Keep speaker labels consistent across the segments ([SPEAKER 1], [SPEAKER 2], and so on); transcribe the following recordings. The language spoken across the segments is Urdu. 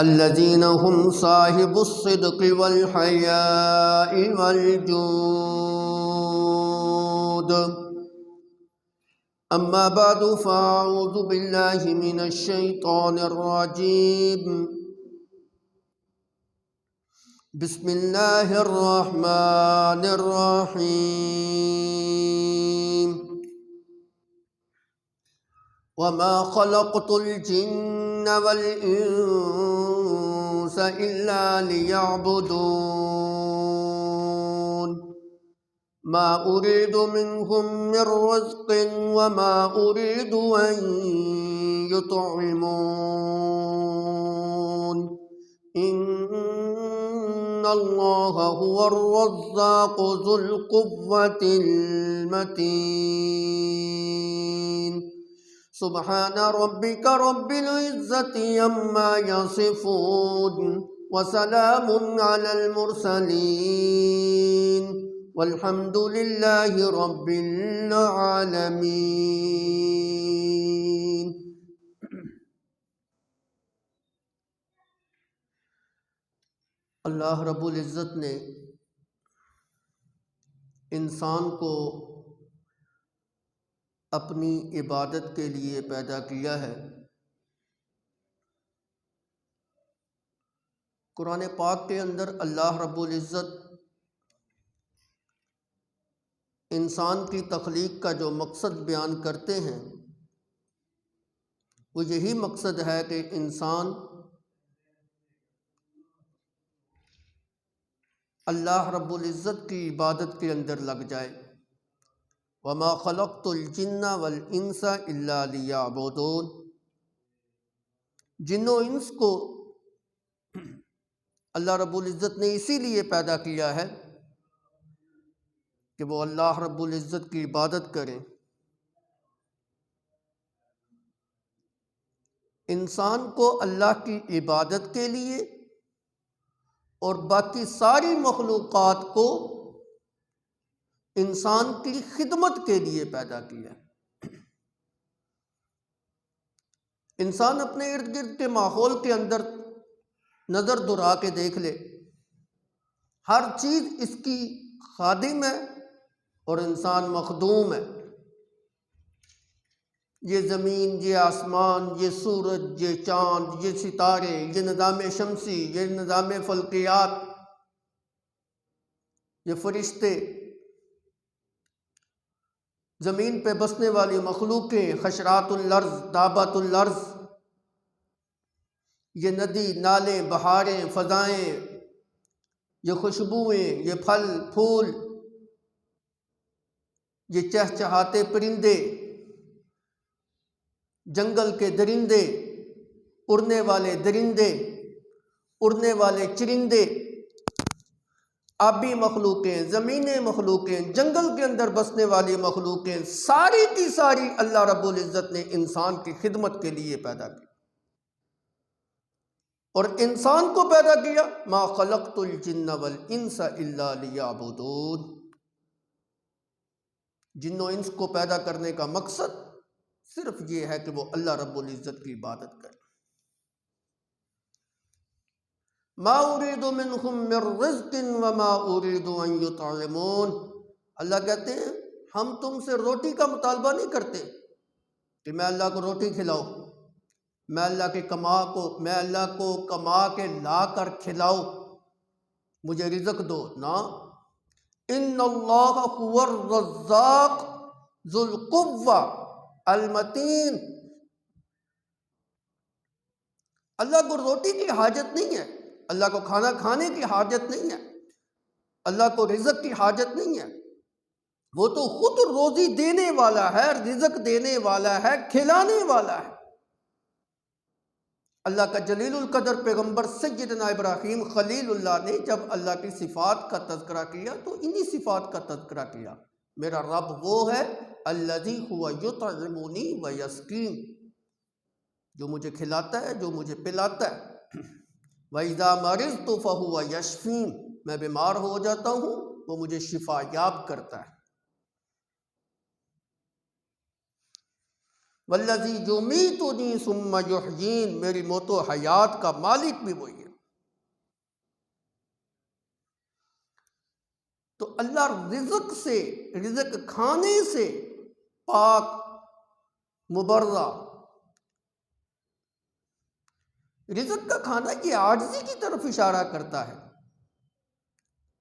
[SPEAKER 1] الذين هم صاحب الصدق والحياء والجود. أما بعد فأعوذ بالله من الشيطان الرجيم. بسم الله الرحمن الرحيم. وما خلقت الجن والإنس إلا ليعبدون ما أريد منهم من رزق وما أريد أن يطعمون إن الله هو الرزاق ذو القوة المتين. سبحان ربك رب العزة عما يصفون وسلام على المرسلين والحمد لله رب العالمين. اللہ رب العزت نے انسان کو اپنی عبادت کے لیے پیدا کیا ہے۔ قرآن پاک کے اندر اللہ رب العزت انسان کی تخلیق کا جو مقصد بیان کرتے ہیں وہ یہی مقصد ہے کہ انسان اللہ رب العزت کی عبادت کے اندر لگ جائے۔ وما خلقت الجن والانس الا لیعبدون، جن و انس کو اللہ رب العزت نے اسی لیے پیدا کیا ہے کہ وہ اللہ رب العزت کی عبادت کریں۔ انسان کو اللہ کی عبادت کے لیے اور باقی ساری مخلوقات کو انسان کی خدمت کے لیے پیدا کیا۔ انسان اپنے ارد گرد کے ماحول کے اندر نظر دورا کے دیکھ لے، ہر چیز اس کی خادم ہے اور انسان مخدوم ہے۔ یہ زمین، یہ آسمان، یہ سورج، یہ چاند، یہ ستارے، یہ نظام شمسی، یہ نظام فلکیات، یہ فرشتے، زمین پہ بسنے والی مخلوقیں، حشرات الارض، دابات الارض، یہ ندی، نالے، بہاریں، فضائیں، یہ خوشبوئیں، یہ پھل پھول، یہ چہچہاتے پرندے، جنگل کے درندے، اڑنے والے درندے، اڑنے والے چرندے، آبی مخلوقیں، زمینی مخلوقیں، جنگل کے اندر بسنے والی مخلوقیں، ساری کی ساری اللہ رب العزت نے انسان کی خدمت کے لیے پیدا کی۔ اور انسان کو پیدا کیا ما خلقت الجن والانس الا لیعبدون، جن و انس کو پیدا کرنے کا مقصد صرف یہ ہے کہ وہ اللہ رب العزت کی عبادت کرے۔ ما اريد منهم من رزق وما اريد ان يطعمون، اللہ کہتے ہیں ہم تم سے روٹی کا مطالبہ نہیں کرتے کہ میں اللہ کو روٹی کھلاؤ، میں اللہ کو کما کے لا کر کھلاؤ، مجھے رزق دو، نہ، ان اللہ هو الرزاق ذو القوة المتین، اللہ کو روٹی کی حاجت نہیں ہے، اللہ کو کھانا کھانے کی حاجت نہیں ہے، اللہ کو رزق کی حاجت نہیں ہے، وہ تو خود روزی دینے والا ہے، رزق دینے والا ہے، کھلانے والا ہے۔ اللہ کا جلیل القدر پیغمبر سیدنا ابراہیم خلیل اللہ نے جب اللہ کی صفات کا تذکرہ کیا تو انہی صفات کا تذکرہ کیا۔ میرا رب وہ ہے الذی هو یطعمنی ویسقین، جو مجھے کھلاتا ہے، جو مجھے پلاتا ہے۔ وَإِذَا مَرِضْتُ فَهُوَ يَشْفِينِ، میں بیمار ہو جاتا ہوں وہ مجھے شفا یاب کرتا ہے۔ والذی یمیتنی ثم یحیین، میری موت و حیات کا مالک بھی وہی ہے۔ تو اللہ رزق سے، رزق کھانے سے پاک، مبرہ۔ رزق کا کھانا یہ عاجزی کی طرف اشارہ کرتا ہے۔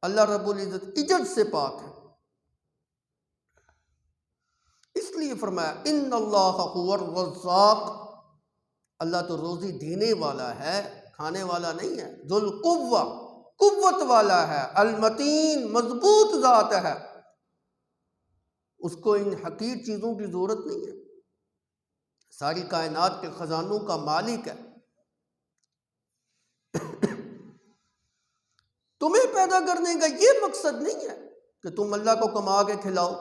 [SPEAKER 1] اللہ رب العزت عجز سے پاک ہے، اس لیے فرمایا ان اللہ هو الرزاق، اللہ تو روزی دینے والا ہے، کھانے والا نہیں ہے۔ ذو القوہ، قوت والا ہے، المتین، مضبوط ذات ہے، اس کو ان حقیر چیزوں کی ضرورت نہیں ہے، ساری کائنات کے خزانوں کا مالک ہے۔ تمہیں پیدا کرنے کا یہ مقصد نہیں ہے کہ تم اللہ کو کما کے کھلاؤ،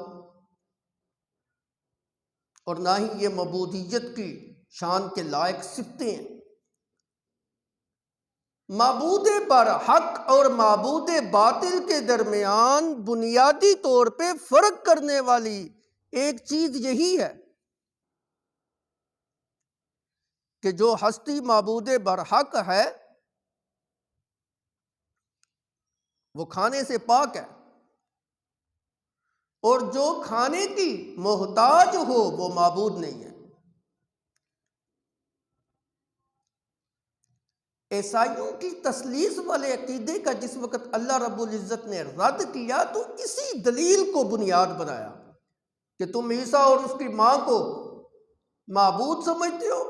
[SPEAKER 1] اور نہ ہی یہ معبودیت کی شان کے لائق صفتیں ہیں۔ معبود برحق اور معبود باطل کے درمیان بنیادی طور پہ فرق کرنے والی ایک چیز یہی ہے کہ جو ہستی معبود برحق ہے وہ کھانے سے پاک ہے، اور جو کھانے کی محتاج ہو وہ معبود نہیں ہے۔ عیسائیوں کی تثلیث والے عقیدے کا جس وقت اللہ رب العزت نے رد کیا تو اسی دلیل کو بنیاد بنایا کہ تم عیسیٰ اور اس کی ماں کو معبود سمجھتے ہو،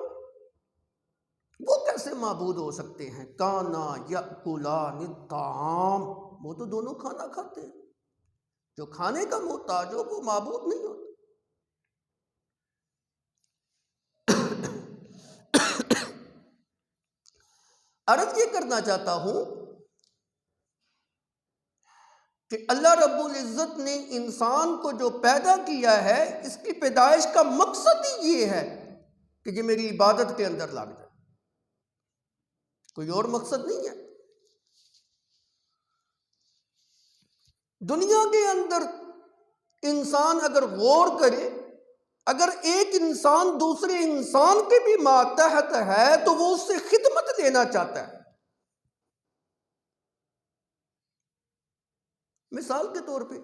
[SPEAKER 1] وہ کیسے معبود ہو سکتے ہیں؟ کانا یأکلان الطعام، وہ تو دونوں کھانا کھاتے ہیں، جو کھانے کا محتاج ہو وہ معبود نہیں ہوتا۔ عرض یہ کرنا چاہتا ہوں کہ اللہ رب العزت نے انسان کو جو پیدا کیا ہے، اس کی پیدائش کا مقصد ہی یہ ہے کہ یہ میری عبادت کے اندر لگ جائے، کوئی اور مقصد نہیں ہے۔ دنیا کے اندر انسان اگر غور کرے، اگر ایک انسان دوسرے انسان کے بھی ماتحت ہے تو وہ اس سے خدمت لینا چاہتا ہے۔ مثال کے طور پہ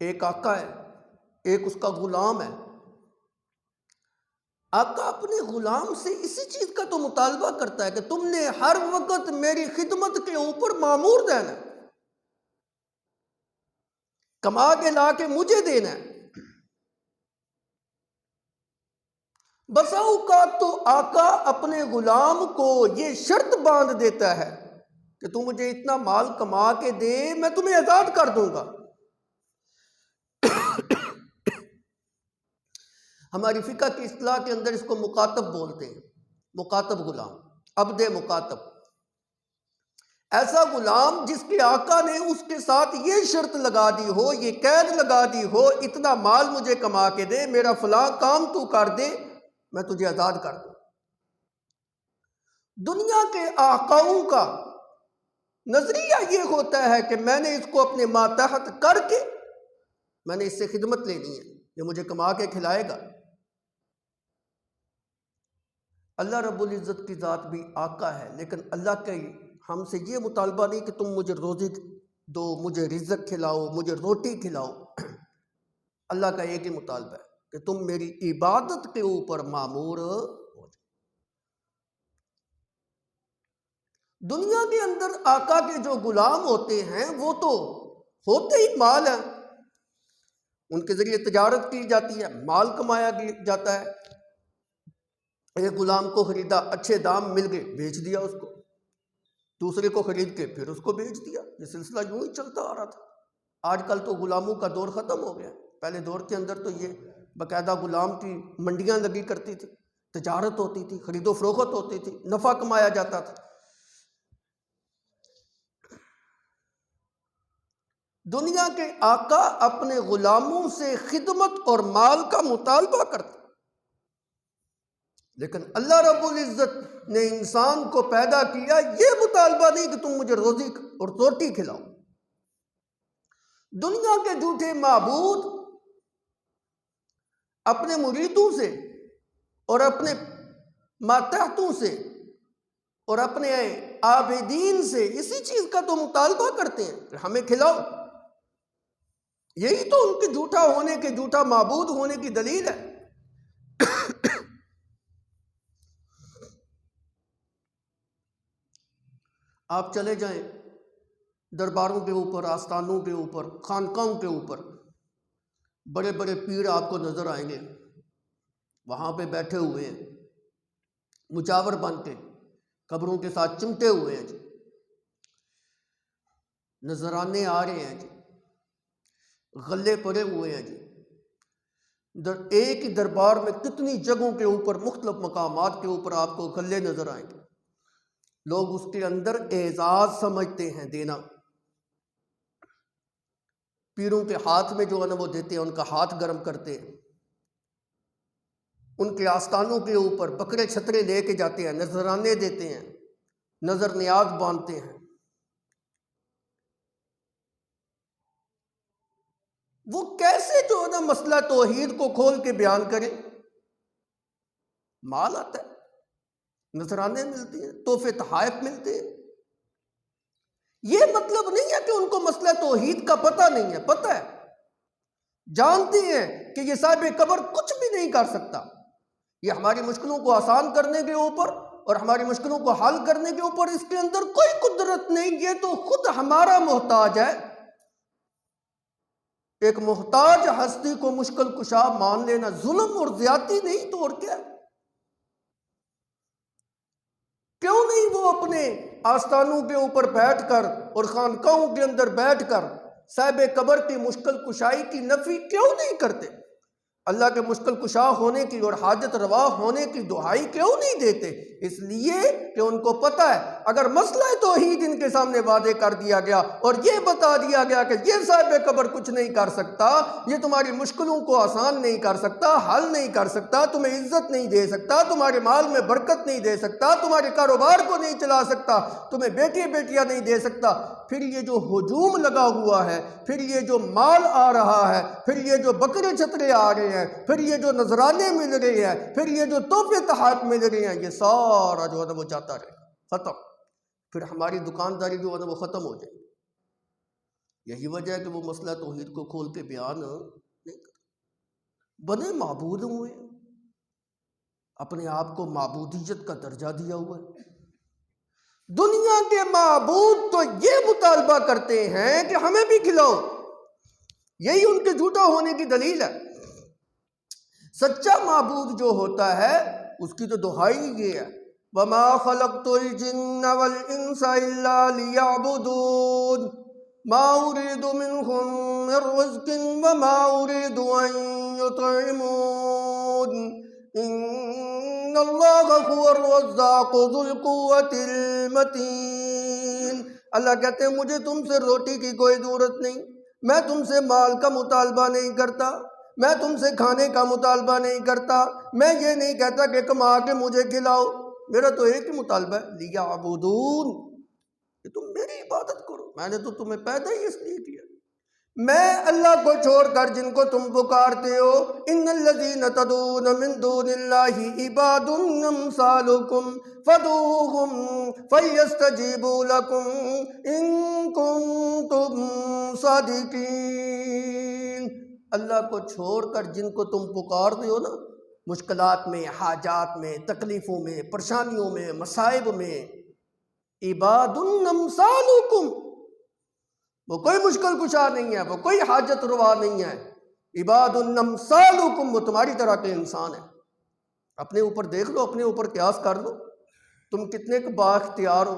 [SPEAKER 1] ایک آقا ہے، ایک اس کا غلام ہے۔ آقا اپنے غلام سے اسی چیز کا تو مطالبہ کرتا ہے کہ تم نے ہر وقت میری خدمت کے اوپر مامور دینا ہے، کما کے لا کے مجھے دینا ہے۔ بسا اوقات تو آقا اپنے غلام کو یہ شرط باندھ دیتا ہے کہ تم مجھے اتنا مال کما کے دے، میں تمہیں آزاد کر دوں گا۔ ہماری فقہ کی اصطلاح کے اندر اس کو مکاتب بولتے ہیں، مکاتب غلام، عبد مکاتب، ایسا غلام جس کے آقا نے اس کے ساتھ یہ شرط لگا دی ہو، یہ قید لگا دی ہو، اتنا مال مجھے کما کے دے، میرا فلاں کام تو کر دے، میں تجھے آزاد کر دوں۔ دنیا کے آقاؤں کا نظریہ یہ ہوتا ہے کہ میں نے اس کو اپنے ماتحت کر کے میں نے اس سے خدمت لینی ہے، یہ مجھے کما کے کھلائے گا۔ اللہ رب العزت کی ذات بھی آقا ہے، لیکن اللہ کا ہم سے یہ مطالبہ نہیں کہ تم مجھے روزی دو، مجھے رزق کھلاؤ، مجھے روٹی کھلاؤ۔ اللہ کا ایک ہی مطالبہ ہے کہ تم میری عبادت کے اوپر مامور ہو جاؤ۔ دنیا کے اندر آقا کے جو غلام ہوتے ہیں وہ تو ہوتے ہی مال ہیں، ان کے ذریعے تجارت کی جاتی ہے، مال کمایا جاتا ہے۔ ایک غلام کو خریدا، اچھے دام مل گئے، بیچ دیا اس کو، دوسرے کو خرید کے پھر اس کو بیچ دیا، یہ سلسلہ یوں ہی چلتا آ رہا تھا۔ آج کل تو غلاموں کا دور ختم ہو گیا، پہلے دور کے اندر تو یہ باقاعدہ غلام کی منڈیاں لگی کرتی تھی، تجارت ہوتی تھی، خرید و فروخت ہوتی تھی، نفع کمایا جاتا تھا۔ دنیا کے آقا اپنے غلاموں سے خدمت اور مال کا مطالبہ کرتے، لیکن اللہ رب العزت نے انسان کو پیدا کیا یہ مطالبہ نہیں کہ تم مجھے روزی اور روٹی کھلاؤ۔ دنیا کے جھوٹے معبود اپنے مریدوں سے اور اپنے ماتحتوں سے اور اپنے عابدین سے اسی چیز کا تو مطالبہ کرتے ہیں کہ ہمیں کھلاؤ. یہی تو ان کے جھوٹا ہونے کے، جھوٹا معبود ہونے کی دلیل ہے. آپ چلے جائیں درباروں کے اوپر، آستانوں کے اوپر، خانقاہوں کے اوپر، بڑے بڑے پیر آپ کو نظر آئیں گے وہاں پہ بیٹھے ہوئے ہیں مجاور بن کے، قبروں کے ساتھ چمٹے ہوئے ہیں جی، نذرانے آ رہے ہیں جی، غلے پڑے ہوئے ہیں جی. ایک ہی دربار میں کتنی جگہوں کے اوپر، مختلف مقامات کے اوپر آپ کو غلے نظر آئیں گے. لوگ اس کے اندر اعزاز سمجھتے ہیں دینا. پیروں کے ہاتھ میں جو ہے نا وہ دیتے ہیں، ان کا ہاتھ گرم کرتے ہیں، ان کے آستانوں کے اوپر بکرے چھترے لے کے جاتے ہیں، نذرانے دیتے ہیں، نظر نیاز باندھتے ہیں. وہ کیسے جو ہے نا مسئلہ توحید کو کھول کے بیان کریں؟ مال آتا ہے، نذرانے ملتے ہیں، تحفے تحائف ملتے ہیں. یہ مطلب نہیں ہے کہ ان کو مسئلہ توحید کا پتہ نہیں ہے، پتہ ہے، جانتے ہیں کہ یہ صاحب قبر کچھ بھی نہیں کر سکتا. یہ ہماری مشکلوں کو آسان کرنے کے اوپر اور ہماری مشکلوں کو حل کرنے کے اوپر اس کے اندر کوئی قدرت نہیں. یہ تو خود ہمارا محتاج ہے. ایک محتاج ہستی کو مشکل کشا مان لینا ظلم اور زیادتی نہیں تو اور کیا؟ کیوں نہیں وہ اپنے آستانوں کے اوپر بیٹھ کر اور خانقاہوں کے اندر بیٹھ کر صاحب قبر کی مشکل کشائی کی نفی کیوں نہیں کرتے؟ اللہ کے مشکل کشا ہونے کی اور حاجت روا ہونے کی دہائی کیوں نہیں دیتے؟ اس لیے کہ ان کو پتہ ہے اگر مسئلہ توحید ان کے سامنے واضح کر دیا گیا اور یہ بتا دیا گیا کہ یہ صاحب قبر کچھ نہیں کر سکتا، یہ تمہاری مشکلوں کو آسان نہیں کر سکتا، حل نہیں کر سکتا، تمہیں عزت نہیں دے سکتا، تمہارے مال میں برکت نہیں دے سکتا، تمہارے کاروبار کو نہیں چلا سکتا، تمہیں بیٹی بیٹیاں نہیں دے سکتا، پھر یہ جو ہجوم لگا ہوا ہے، پھر یہ جو مال آ رہا ہے، پھر یہ جو بکرے چھترے آ رہے ہیں، پھر یہ جو نذرانے مل رہے ہیں، پھر یہ جو تحفے تحائف مل رہے ہیں، یہ سارا جو ہے نا وہ جاتا رہے گا، ختم. پھر ہماری دکانداری جو ہے نا وہ ختم ہو جائے گی. یہی وجہ ہے کہ وہ مسئلہ توحید کو کھول کے بیان نہیں کرتے. بنے معبود ہوئے، اپنے آپ کو معبودیت کا درجہ دیا ہوا ہے. دنیا کے معبود تو یہ مطالبہ کرتے ہیں کہ ہمیں بھی کھلاؤ. یہی ان کے جھوٹا ہونے کی دلیل ہے. سچا معبود جو ہوتا ہے اس کی تو دہائی یہ ہے، وَمَا خَلَقْتُ الْجِنَّ وَالْإِنسَ إِلَّا لِيَعْبُدُونَ مَا أُرِيدُ مِنْهُمْ مِنْ رِزْقٍ وَمَا أُرِيدُ أَنْ يُطْعِمُونَ إِنَّ اللَّهَ هُوَ الرَّزَّاقُ ذُو الْقُوَّةِ الْمَتِينُ. اللہ کہتے ہیں مجھے تم سے روٹی کی کوئی ضرورت نہیں، میں تم سے مال کا مطالبہ نہیں کرتا، میں تم سے کھانے کا مطالبہ نہیں کرتا، میں یہ نہیں کہتا کہ کما کے مجھے کھلاؤ. میرا تو ایک ہی مطالبہ ہے، لیعبدون، کہ تم میری عبادت کرو. میں نے تو تمہیں پیدا ہی اس لیے کیا. میں اللہ کو چھوڑ کر جن کو تم پکارتے ہو، ان الذین تدعون من دون اللہ عباد امثالکم فدعوہم فلیستجیبوا لکم ان کنتم صادقین. اللہ کو چھوڑ کر جن کو تم پکارتے ہو نا، مشکلات میں، حاجات میں، تکلیفوں میں، پریشانیوں میں، مصائب میں، عباد امثالکم، وہ کوئی مشکل کشا نہیں ہے، وہ کوئی حاجت روا نہیں ہے. عباد امثالکم، وہ تمہاری طرح کے انسان ہیں. اپنے اوپر دیکھ لو، اپنے اوپر قیاس کر لو، تم کتنے کے با اختیار ہو،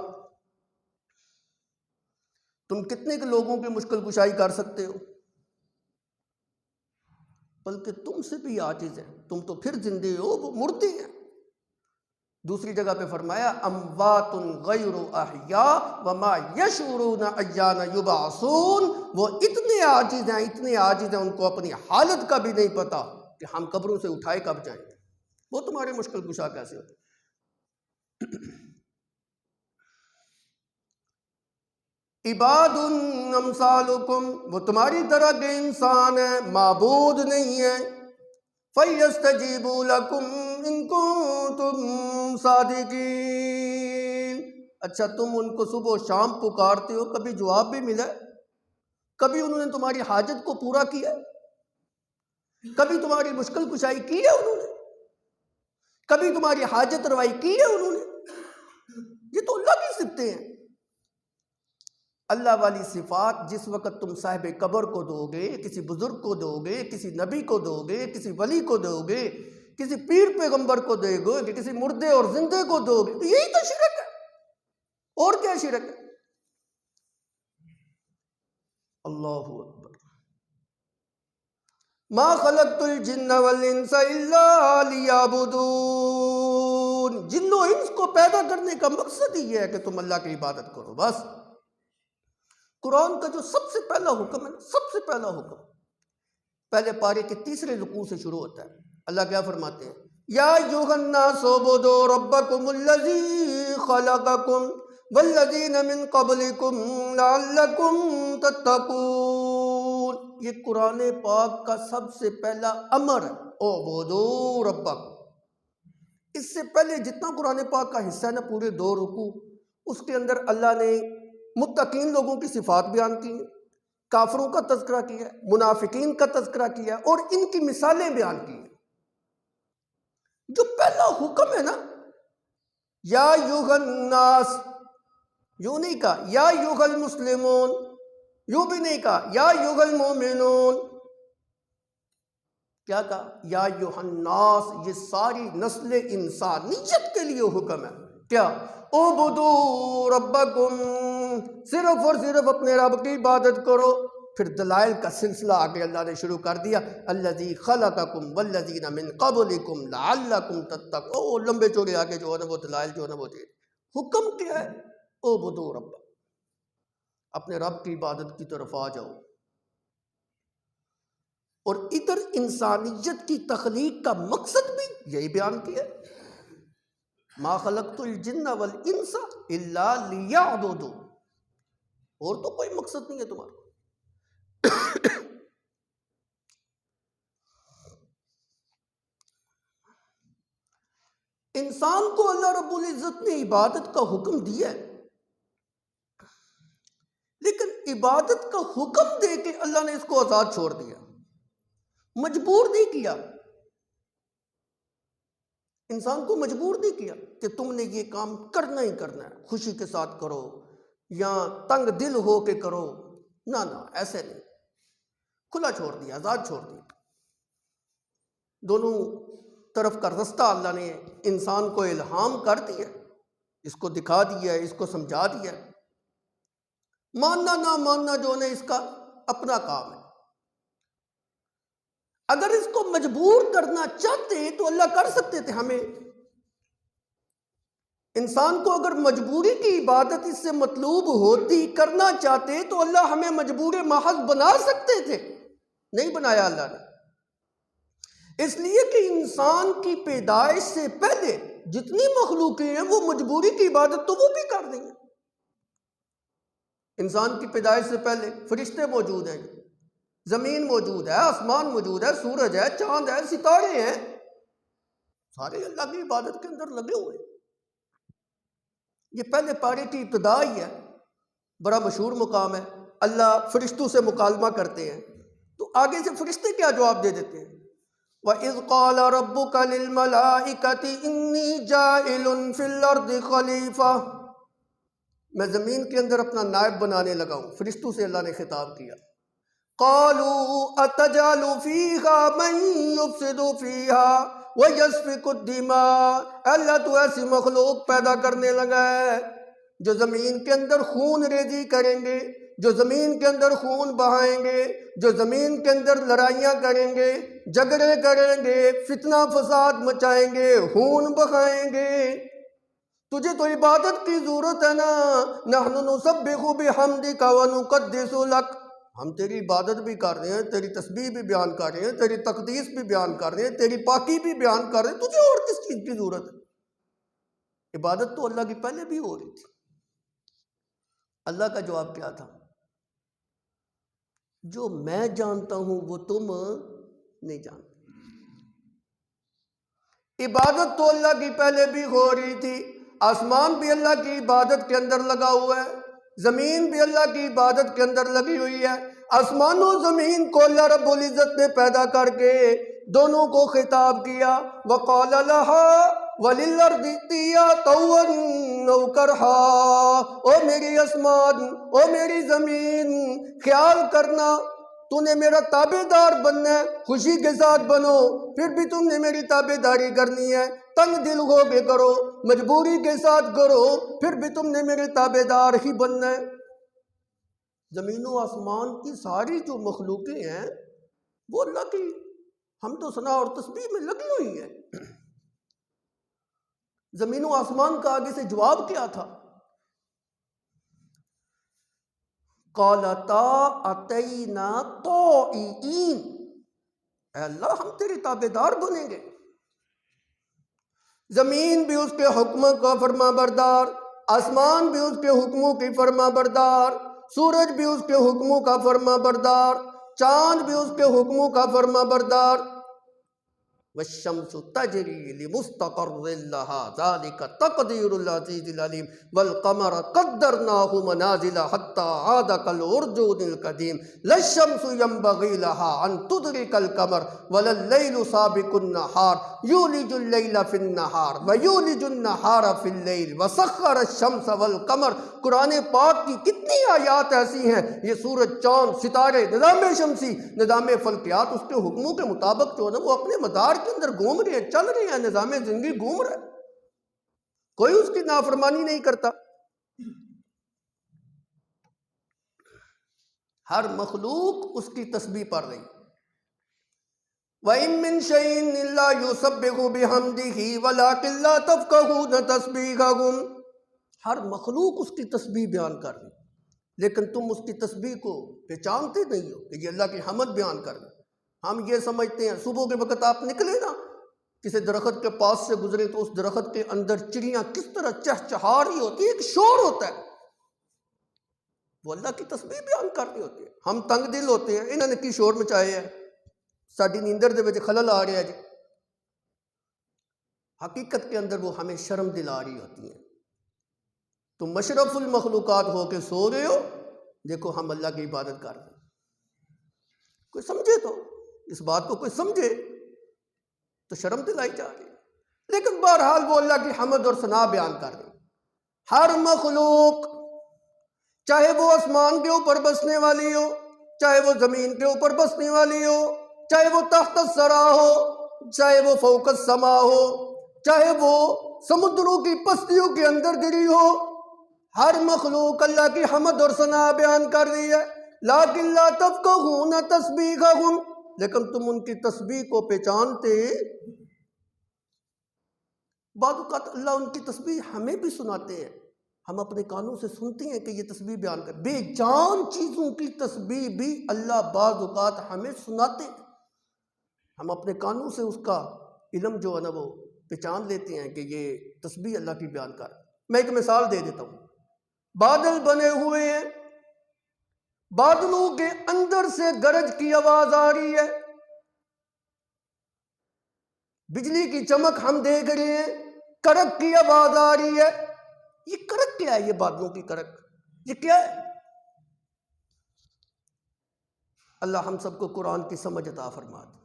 [SPEAKER 1] تم کتنے کے لوگوں کی مشکل کشائی کر سکتے ہو. بلکہ تم سے بھی عاجز ہیں، تم تو پھر زندے ہو، وہ مردے ہیں. دوسری جگہ پہ فرمایا اموات غیر احیاء وما یشعرون ایان یبعثون. وہ اتنے عاجز ہیں، اتنے عاجز ہیں، ان کو اپنی حالت کا بھی نہیں پتا کہ ہم قبروں سے اٹھائے کب جائیں گے. وہ تمہارے مشکل کشا کیسے ہوتے؟ عباد امثالکم، وہ تمہاری طرح کے انسان ہیں، معبود نہیں ہیں. فَيَسْتَجِيبُوا لَكُمْ إِن كُنتُمْ صَادِقِينَ۔ اچھا تم ان کو صبح و شام پکارتے ہو، کبھی جواب بھی ملا ہے؟ کبھی انہوں نے تمہاری حاجت کو پورا کیا؟ کبھی تمہاری مشکل کشائی کی ہے انہوں نے؟ کبھی تمہاری حاجت روائی کی ہے انہوں نے؟ یہ تو اللہ کی صفتیں ہیں۔ اللہ والی صفات جس وقت تم صاحب قبر کو دو گے، کسی بزرگ کو دو گے، کسی نبی کو دو گے، کسی ولی کو دو گے، کسی پیر پیغمبر کو دے گے، کہ کسی مردے اور زندے کو دو گے، تو یہی تو شرک ہے، اور کیا شرک ہے؟ اللہ اکبر۔ ما خلقت الجن والانس الا لیعبدون۔ جن و انس کو پیدا کرنے کا مقصد ہی یہ ہے کہ تم اللہ کی عبادت کرو، بس۔ قرآن کا جو سب سے پہلا حکم ہے، سب سے پہلا حکم پہلے پارے کے تیسرے رکوع سے شروع ہوتا ہے۔ اللہ کیا فرماتے ہیں؟ یا ایھا الناس اعبدوا ربکم الذی خلقکم والذین من قبلکم لعلکم تتقون۔ یہ قرآن پاک کا سب سے پہلا امر ہے، اعبدوا ربکم۔ اس سے پہلے جتنا قرآن پاک کا حصہ ہے نا، پورے 2 رکوع، اس کے اندر اللہ نے متقین لوگوں کی صفات بیان کی ہیں، کافروں کا تذکرہ کیا ہے، منافقین کا تذکرہ کیا ہے، اور ان کی مثالیں بیان کی ہیں۔ جو پہلا حکم ہے نا، یا ایھا الناس، یوں نہیں کہا یا ایھا المسلمون، یوں بھی نہیں کہا یا ایھا المؤمنون، کیا کہا؟ یا ایھا الناس۔ یہ ساری نسل انسانیت کے لیے حکم ہے۔ کیا؟ اعبدوا ربکم، صرف اور صرف اپنے رب کی عبادت کرو۔ پھر دلائل کا سلسلہ آگے اللہ نے شروع کر دیا، الذی خلقکم والذین من قبلکم لعلکم تتقون۔ لمبے چوڑے آگے جو ہے نا وہ دلائل جو ہے نا وہ دے۔ حکم کیا ہے؟ اعبدوا ربکم، اپنے رب کی عبادت کی طرف آ جاؤ۔ اور ادھر انسانیت کی تخلیق کا مقصد بھی یہی بیان کیا، ما خلقت الجن والانس الا لیعبدون۔ اور تو کوئی مقصد نہیں ہے تمہارا۔ انسان کو اللہ رب العزت نے عبادت کا حکم دیا ہے، لیکن عبادت کا حکم دے کے اللہ نے اس کو آزاد چھوڑ دیا، مجبور نہیں کیا۔ انسان کو مجبور نہیں کیا کہ تم نے یہ کام کرنا ہی کرنا ہے، خوشی کے ساتھ کرو یا تنگ دل ہو کے کرو، نہ ایسے نہیں، کھلا چھوڑ دیا، آزاد چھوڑ دیا۔ دونوں طرف کا رستہ اللہ نے انسان کو الہام کر دیا، اس کو دکھا دیا، اس کو سمجھا دیا۔ ماننا نہ ماننا جو ہے اس کا اپنا کام ہے۔ اگر اس کو مجبور کرنا چاہتے تو اللہ کر سکتے تھے ہمیں۔ انسان کو اگر مجبوری کی عبادت اس سے مطلوب ہوتی، کرنا چاہتے تو اللہ ہمیں مجبور محض بنا سکتے تھے، نہیں بنایا اللہ نے۔ اس لیے کہ انسان کی پیدائش سے پہلے جتنی مخلوقیں ہیں وہ مجبوری کی عبادت تو وہ بھی کر رہی ہیں۔ انسان کی پیدائش سے پہلے فرشتے موجود ہیں، زمین موجود ہے، آسمان موجود ہے، سورج ہے، چاند ہے، ستارے ہیں، سارے اللہ کی عبادت کے اندر لگے ہوئے ہیں۔ یہ پہلے پارے کی ابتدا ہی ہے، بڑا مشہور مقام ہے۔ اللہ فرشتوں سے مکالمہ کرتے ہیں تو آگے سے فرشتے کیا جواب دے دیتے ہیں؟ وَإِذْ قَالَ رَبُّكَ لِلْمَلَائِكَةِ إِنِّي جَاعِلٌ فِي الْأَرْضِ خَلِيفَةً، میں زمین کے اندر اپنا نائب بنانے لگا ہوں۔ فرشتوں سے اللہ نے خطاب کیا۔ قَالُوا أَتَجْعَلُ فِيهَا مَن يُفْسِدُ فِيهَا وَيَسْفِكُ الدِّمَاءَ، اللہ تو ایسی مخلوق پیدا کرنے لگا ہے جو زمین کے اندر خون ریزی کریں گے، جو زمین کے اندر خون بہائیں گے، جو زمین کے اندر لڑائیاں کریں گے، جھگڑے کریں گے، فتنہ فساد مچائیں گے، خون بہائیں گے۔ تجھے تو عبادت کی ضرورت ہے نا، نحن نسبح بحمدک ونقدس لک، ہم تیری عبادت بھی کر رہے ہیں، تیری تسبیح بھی بیان کر رہے ہیں، تیری تقدیس بھی بیان کر رہے ہیں، تیری پاکی بھی بیان کر رہے ہیں، تجھے اور کس چیز کی ضرورت ہے؟ عبادت تو اللہ کی پہلے بھی ہو رہی تھی۔ اللہ کا جواب کیا تھا؟ جو میں جانتا ہوں وہ تم نہیں جانتے۔ عبادت تو اللہ کی پہلے بھی ہو رہی تھی، آسمان بھی اللہ کی عبادت کے اندر لگا ہوا ہے، زمین بھی اللہ کی عبادت کے اندر لگی ہوئی ہے۔ آسمان و زمین کو اللہ رب العزت نے پیدا کر کے دونوں کو خطاب کیا، وَقَالَ لَهَا وَلِلْأَرْضِ ائْتِيَا طَوًّا أَوْ كَرْهًا، او میری آسمان، او میری زمین، خیال کرنا تو نے میرا تابع دار بننا ہے، خوشی کے ساتھ بنو، پھر بھی تم نے میری تابع داری کرنی ہے، تنگ دل ہو کے کرو، مجبوری کے ساتھ کرو، پھر بھی تم نے میرے تابع دار ہی بننا ہے۔ زمین و آسمان کی ساری جو مخلوقیں ہیں وہ اللہ کی حمد و ثنا اور تسبیح میں لگی ہوئی ہیں۔ زمین و آسمان کا آگے سے جواب کیا تھا؟ قالتا اتینا طائعین، اے اللہ ہم تیری تابع دار بنیں گے۔ زمین بھی اس کے حکموں کا فرما بردار، آسمان بھی اس کے حکموں کی فرما بردار، سورج بھی اس کے حکموں کا فرما بردار، چاند بھی اس کے حکموں کا فرما بردار۔ والشمس تجری لمستقر لها ذلك تقدیر العزیز العلیم والقمر قدرناه منازل حتى عاد كالعرجون القدیم لا الشمس ينبغي لها ان تدرك القمر ولا الليل سابق النهار يولج الليل في النهار ويولج النهار في الليل وسخر الشمس والقمر۔ قرآن پاک کی کتنی آیات ایسی ہیں، یہ سورج، چاند، ستارے، نظام شمسی، نظام فلکیات اس کے حکموں کے مطابق جو ہے نا وہ اپنے مدار کے اندر گھوم رہے ہیں، چل رہے ہیں، نظام زندگی گھوم رہا ہے، کوئی اس کی نافرمانی نہیں کرتا۔ ہر مخلوق اس کی تسبیح پڑھ رہی۔ وَإِن مِّن شَيْءٍ إِلَّا يُسَبِّحُ بِحَمْدِهِ وَلَٰكِن لَّا تَفْقَهُونَ تَسْبِيحَهُمْ، ہر مخلوق اس کی تسبیح بیان کر رہی، لیکن تم اس کی تسبیح کو پہچانتے نہیں ہو کہ یہ اللہ کی حمد بیان کر رہی۔ ہم یہ سمجھتے ہیں صبح کے وقت آپ نکلے نا، کسی درخت کے پاس سے گزرے تو اس درخت کے اندر چڑیاں کس طرح چہچہا رہی ہوتی ہے، ایک شور ہوتا ہے، وہ اللہ کی تسبیح بیان کر رہی ہوتی ہے۔ ہم تنگ دل ہوتے ہیں، انہوں نے کی شور مچائے ہے، ساڈی نیندر دے وچ خلل آ رہا ہے جی، حقیقت کے اندر وہ ہمیں شرم دلا رہی ہوتی ہیں۔ تم مشرف المخلوقات ہو کے سو رہے ہو، دیکھو ہم اللہ کی عبادت کر رہے ہیں۔ کوئی سمجھے تو اس بات کو، کوئی سمجھے تو شرم دلائی جا رہی ہے، لیکن بہرحال وہ اللہ کی حمد اور ثنا بیان کر رہی ہے۔ ہر مخلوق، چاہے وہ آسمان کے اوپر بسنے والی ہو، چاہے وہ زمین کے اوپر بسنے والی ہو، چاہے وہ تحت الثری ہو، چاہے وہ فوق السما ہو، چاہے وہ سمندروں کی پستیوں کے اندر گری ہو، ہر مخلوق اللہ کی حمد اور ثنا بیان کر رہی ہے۔ لیکن لا تفقہون تسبیحہم، لیکن تم ان کی تسبیح کو پہچانتے۔ بعض اوقات اللہ ان کی تسبیح ہمیں بھی سناتے ہیں، ہم اپنے کانوں سے سنتے ہیں کہ یہ تسبیح بیان کر، بے جان چیزوں کی تسبیح بھی اللہ بعض اوقات ہمیں سناتے ہیں، ہم اپنے کانوں سے اس کا علم جو ہے نا وہ پہچان لیتے ہیں کہ یہ تسبیح اللہ کی بیان کر۔ میں ایک مثال دے دیتا ہوں، بادل بنے ہوئے ہیں، بادلوں کے اندر سے گرج کی آواز آ رہی ہے، بجلی کی چمک ہم دیکھ رہے ہیں، کڑک کی آواز آ رہی ہے۔ یہ کڑک کیا ہے؟ یہ بادلوں کی کڑک یہ کیا ہے؟ اللہ ہم سب کو قرآن کی سمجھ عطا فرما دے۔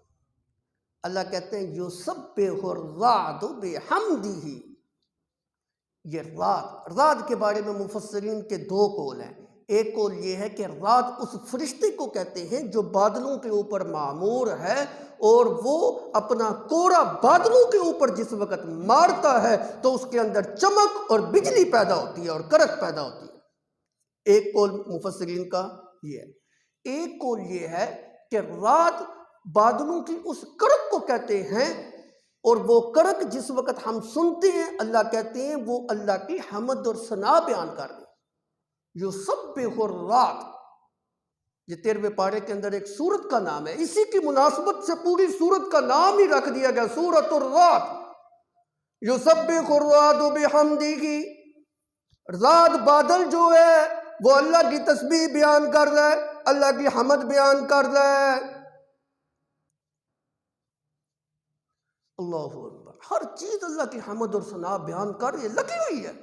[SPEAKER 1] اللہ کہتے ہیں یسبح الرعد بحمدہ، یہ رعد کے بارے میں مفسرین کے دو قول ہیں۔ ایک قول یہ ہے کہ رعد اس فرشتے کو کہتے ہیں جو بادلوں کے اوپر معمور ہے، اور وہ اپنا کوڑا بادلوں کے اوپر جس وقت مارتا ہے تو اس کے اندر چمک اور بجلی پیدا ہوتی ہے اور کڑک پیدا ہوتی ہے۔ ایک قول مفسرین کا یہ ہے۔ ایک قول یہ ہے کہ رعد بادلوں کی اس کڑک کو کہتے ہیں، اور وہ کڑک جس وقت ہم سنتے ہیں اللہ کہتے ہیں وہ اللہ کی حمد اور ثنا بیان کر رہے ہیں۔ یسبح الرعد، یہ 13ویں پارے کے اندر ایک سورت کا نام ہے، اسی کی مناسبت سے پوری سورت کا نام ہی رکھ دیا گیا سورۃ الرعد۔ یسبح الرعد بحمدہ، رعد بادل جو ہے وہ اللہ کی تسبیح بیان کر رہا ہے، اللہ کی حمد بیان کر رہا ہے۔ اللہ اکبر۔ ہر چیز اللہ کی حمد اور ثنا بیان کر یہ لگی ہوئی ہے۔